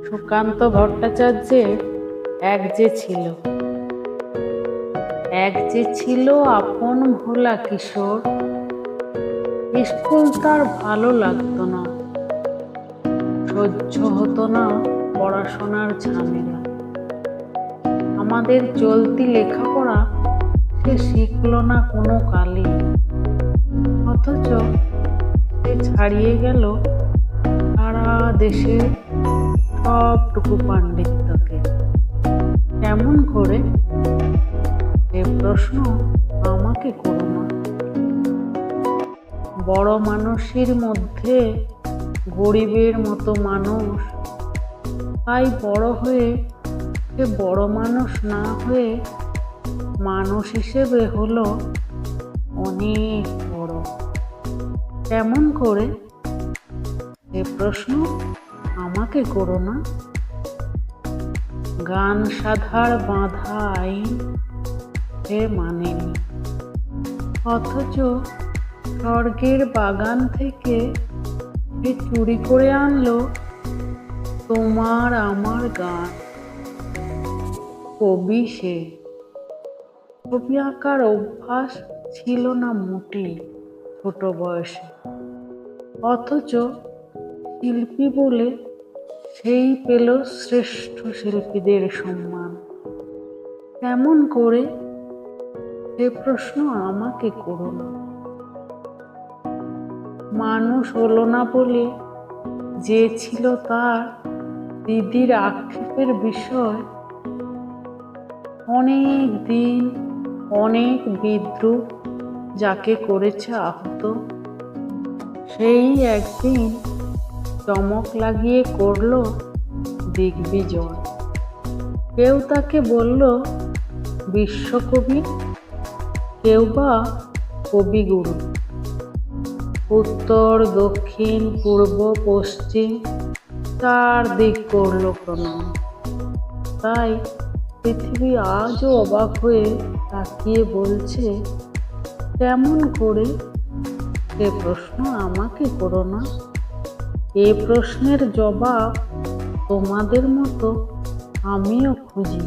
সুকান্ত ভট্টাচার্যের এক যে ছিল আপন ভোলা কিশোর। স্কুল তার ভালো লাগতো না, সহ্য হতো না পড়াশোনার ঝামেলা। আমাদের চলতি লেখাপড়া সে শিখল না কোনো কালে, অথচ সে ছাড়িয়ে গেল সারা দেশের সবটুকু পাণ্ডিত্যকে। কেমন করে? এ প্রশ্ন আমাকে করো না। বড় মানুষের মধ্যে গরিবের মতো মানুষ, তাই বড় হয়ে সে বড় মানুষ না হয়ে মানুষ হিসেবে হলো অনেক বড়। কেমন করে? এ প্রশ্ন আমাকে করো না। গান সাধার বাঁধা আইন সে মানেনি, অথচ স্বর্গের বাগান থেকে সে চুরি করে আনলো তোমার আমার গান। কবি সে। ছবি আঁকার অভ্যাস ছিল না মোটেই ছোট বয়সে, অথচ শিল্পী বলে সেই পেল শ্রেষ্ঠ শিল্পীদের সম্মান। কেমন করে? সে প্রশ্ন আমাকে করো না। মানুষ হলো না বলে যে ছিল তার দিদির আক্ষেপের বিষয়। অনেক দিন অনেক বিদ্রুপ যাকে করেছে আহত, সেই একদিন চমক লাগিয়ে করলো দিগ্বিজয়। কেউ তাকে বলল বিশ্বকবি, কেউ বা কবিগুরু। উত্তর দক্ষিণ পূর্ব পশ্চিম চারদিক করল প্রণাম। তাই পৃথিবী আজও অবাক হয়ে তাকিয়ে বলছে, কেমন করে? এ প্রশ্ন আমাকে করো না। এ প্রশ্নের জবাব তোমাদের মতো আমিও খুঁজি।